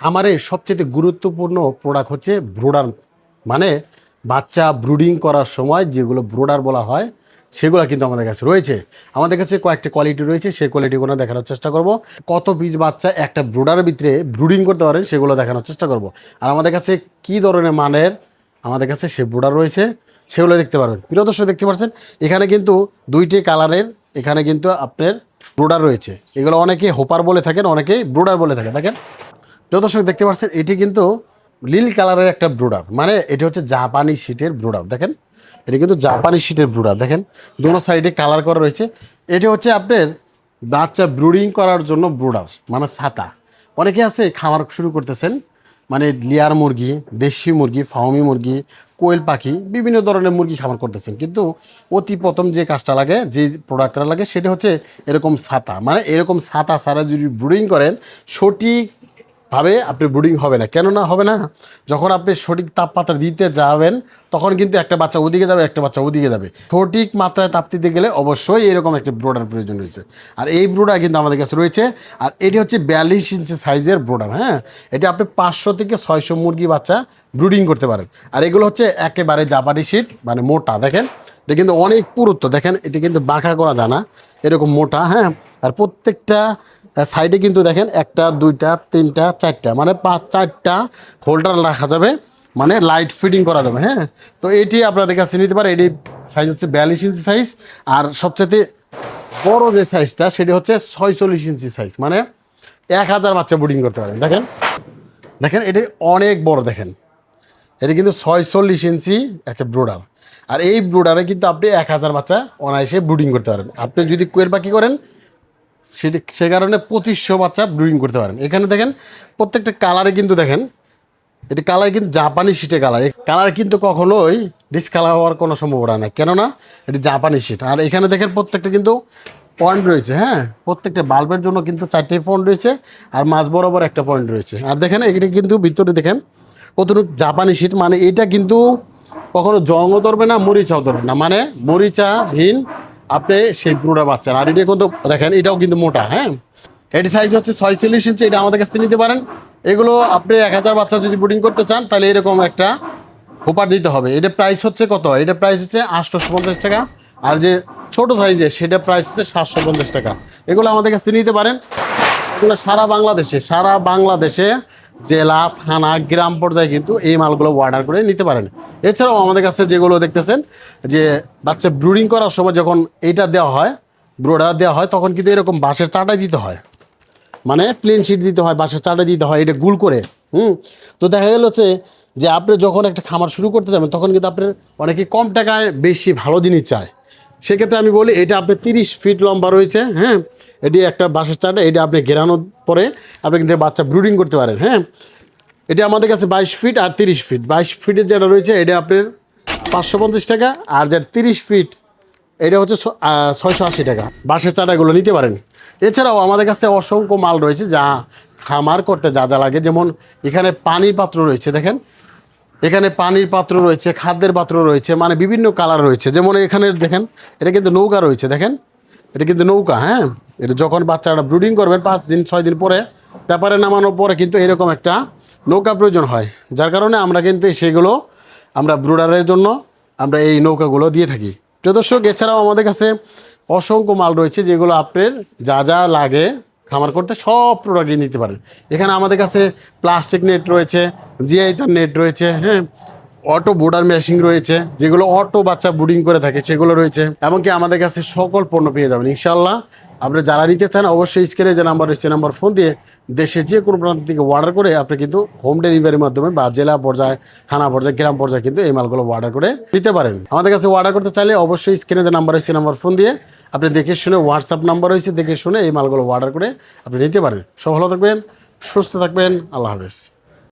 খামারের সবচেয়ে গুরুত্বপূর্ণ প্রোডাক্ট হচ্ছে ব্রোডার, মানে বাচ্চা ব্রুডিং করার সময় যেগুলো ব্রোডার বলা হয় সেগুলো কিন্তু আমাদের কাছে রয়েছে। আমাদের কাছে কয়েকটা কোয়ালিটি রয়েছে, সেই কোয়ালিটিগুলো দেখানোর চেষ্টা করব। কত পিস বাচ্চা একটা ব্রোডারের ভিতরে ব্রুডিং করতে পারে সেগুলো দেখানোর চেষ্টা করব। আর আমাদের কাছে কী ধরনের মানের আমাদের কাছে সে ব্রোডার রয়েছে সেগুলো দেখতে পারবেন। প্রিয় দর্শক দেখতে পাচ্ছেন এখানে কিন্তু দুইটি কালারের এখানে কিন্তু আপনার ব্রোডার রয়েছে। এগুলো অনেকে হোপার বলে থাকেন, অনেকেই ব্রোডার বলে থাকেন। দেখেন প্রিয় দর্শক দেখতে পাচ্ছেন এটি কিন্তু নীল কালারের একটা ব্রোডার, মানে এটি হচ্ছে জাপানি শিটের ব্রোডার। দেখেন এটি কিন্তু জাপানি শিটের ব্রোডার, দেখেন দুটো সাইডে কালার করা রয়েছে। এটি হচ্ছে আপনার বাচ্চা ব্রুডিং করার জন্য ব্রোডার, মানে ছাতা। অনেকে আছে খামার শুরু করতেছেন, মানে লেয়ার মুরগি, দেশি মুরগি, ফার্মি মুরগি, কোয়েল পাখি, বিভিন্ন ধরনের মুরগি খামার করতেছেন, কিন্তু অতি প্রথম যে কাজটা লাগে, যে প্রোডাক্টটা লাগে সেটা হচ্ছে এরকম ছাতা। মানে এরকম ছাতা ছাড়া যদি ব্রুডিং করেন সঠিকভাবে আপনি ব্রুডিং হবে না। কেননা হবে না? যখন আপনি সঠিক তাপমাত্রা দিতে যাবেন তখন কিন্তু একটা বাচ্চা ওদিকে যাবে, একটা বাচ্চা ওদিকে যাবে। সঠিক মাত্রায় তাপ দিতে গেলে অবশ্যই এরকম একটা ব্রোডার প্রয়োজন রয়েছে। আর এই ব্রোডার কিন্তু আমাদের কাছে রয়েছে। আর এটি হচ্ছে 42 ইঞ্চি সাইজের ব্রোডার। হ্যাঁ, এটি আপনি 500 থেকে 600 মুরগি বাচ্চা ব্রুডিং করতে পারেন। আর এগুলো হচ্ছে একেবারে জাপানি শিট, মানে মোটা। দেখেন এটা কিন্তু অনেক পুরুত্ব, দেখেন এটি কিন্তু বাঁকা করা যায় না, এরকম মোটা। হ্যাঁ, আর প্রত্যেকটা সাইডে কিন্তু দেখেন 1টা 2টা 3টা 4টা, মানে 4টা হোল্ডার রাখা যাবে, মানে লাইট ফিটিং করা যাবে। হ্যাঁ, তো এটি আপনাদের কাছে নিতে পারে। এটি সাইজ হচ্ছে 42 ইঞ্চি সাইজ। আর সবচেয়ে বড় যে সাইজটা সেটি হচ্ছে 46 ইঞ্চি সাইজ, মানে 1000 বাচ্চা ব্রুডিং করতে পারেন। দেখেন দেখেন এটি অনেক বড়। দেখেন এটি কিন্তু 46 ইঞ্চি একটা ব্রোডার। আর এই ব্রোডারে কিন্তু আপনি 1000 বাচ্চা অনায়াসে ব্রুডিং করতে পারেন। আপনি যদি কোয়েল পাখি করেন সে কারণে 2500 বাচ্চা ব্রুডিং করতে পারেন। এখানে দেখেন প্রত্যেকটা কালারে কিন্তু দেখেন এটি কালার কিন্তু জাপানি শিটে কালার। এই কালার কিন্তু কখনোই ডিসকালার হওয়ার কোনো সম্ভাবনা নেই, কেননা এটি জাপানি শিট। আর এখানে দেখেন প্রত্যেকটা কিন্তু পয়েন্ট রয়েছে। হ্যাঁ, প্রত্যেকটা বাল্বের জন্য কিন্তু 4টে পয়েন্ট রয়েছে, আর মাঝ বরাবর একটা পয়েন্ট রয়েছে। আর দেখেন এটি কিন্তু ভিতরে দেখেন কতটুকু জাপানি শিট, মানে এটা কিন্তু কখনো জংও ধরবে না, মরিচাও ধরবে না, মানে মরিচাহীন আপনি সেই ব্রুডার বাচ্চার। আর এটা কিন্তু দেখেন এটাও কিন্তু মোটা। হ্যাঁ, এটি সাইজ হচ্ছে 46 ইঞ্চি। এটা আমাদের কাছ থেকে নিতে পারেন। এগুলো আপনি 1000 বাচ্চা যদি ব্রুডিং করতে চান তাহলে এরকম একটা হোপার দিতে হবে। এটা প্রাইস হচ্ছে কত? এটা প্রাইস হচ্ছে 850 টাকা। আর যে ছোট সাইজে সেটা প্রাইস হচ্ছে 750 টাকা। এগুলো আমাদের কাছ থেকে নিতে পারেন। এগুলো সারা বাংলাদেশে জেলা, থানা, গ্রাম পর্যায়ে কিন্তু এই মালগুলো অর্ডার করে নিতে পারেন। এছাড়াও আমাদের কাছে যেগুলো দেখতেছেন যে বাচ্চা ব্রুডিং করার সময় যখন এইটা দেওয়া হয়, ব্রোডার দেওয়া হয়, তখন কিন্তু এরকম বাঁশের চাটাই দিতে হয়, মানে প্লেন শিট দিতে হয়, বাঁশের চাটা দিতে হয়, এটা গুল করে। তো দেখা গেল যে আপনি যখন একটা খামার শুরু করতে যাবেন তখন কিন্তু আপনার অনেকে কম টাকায় বেশি ভালো জিনিস চায়। সেক্ষেত্রে আমি বলি এটা আপনি 30 ফিট লম্বা রয়েছে। হ্যাঁ, এটি একটা বাঁশের চাটা, এটা আপনি ঘেরানোর পরে আপনি কিন্তু বাচ্চা ব্রুডিং করতে পারেন। হ্যাঁ, এটি আমাদের কাছে 22 ফিট আর 30 ফিট। 22 ফিটের যেটা রয়েছে এটা আপনার 550 টাকা, আর যেটা 30 ফিট এটা হচ্ছে 680 টাকা। বাঁশের চাটাগুলো নিতে পারেন। এছাড়াও আমাদের কাছে অসংখ্য মাল রয়েছে যা খামার করতে যা যা লাগে। যেমন এখানে পানির পাত্র রয়েছে, দেখেন এখানে পানির পাত্র রয়েছে, খাদ্যের পাত্র রয়েছে, মানে বিভিন্ন কালার রয়েছে। যেমন এখানে দেখেন এটা কিন্তু নৌকা রয়েছে। দেখেন এটা কিন্তু নৌকা। হ্যাঁ, এটা যখন বাচ্চাটা ব্রুডিং করবেন 5 দিন 6 দিন পরে পেপারে নামানোর পরে কিন্তু এরকম একটা নৌকা প্রয়োজন হয়, যার কারণে আমরা কিন্তু সেগুলো আমরা ব্রুডারের জন্য আমরা এই নৌকাগুলো দিয়ে থাকি। প্রিয় দর্শক, এছাড়াও আমাদের কাছে অসংখ্য মাল রয়েছে যেগুলো আপনার যা যা লাগে খামার করতে সব প্রোডাক্টই নিতে পারেন। এখানে আমাদের কাছে প্লাস্টিক নেট রয়েছে, জিআই তার নেট রয়েছে। হ্যাঁ, অটো বোর্ডার মেশিন রয়েছে, যেগুলো অটো বাচ্চা ব্রুডিং করে থাকে সেগুলো রয়েছে। এমনকি আমাদের কাছে সকল পণ্য পেয়ে যাবেন ইনশাল্লাহ। আপনারা যারা নিতে চান অবশ্যই স্ক্রিনে যে নাম্বার রয়েছে নাম্বার ফোন দিয়ে দেশের যে কোনো প্রান্ত থেকে অর্ডার করে আপনি কিন্তু হোম ডেলিভারির মাধ্যমে বা জেলা পর্যায়ে, থানা পর্যায়ে, গ্রাম পর্যায়ে কিন্তু এই মালগুলো অর্ডার করে নিতে পারেন। আমাদের কাছে অর্ডার করতে চাইলে অবশ্যই স্ক্রিনে যে নাম্বার রয়েছে নাম্বার ফোন দিয়ে আপনি দেখে শুনে, হোয়াটসঅ্যাপ নাম্বার রয়েছে দেখে শুনে এই মালগুলো অর্ডার করে আপনি নিতে পারেন। সব ভালো থাকবেন, সুস্থ থাকবেন। আল্লাহ হাফেজ।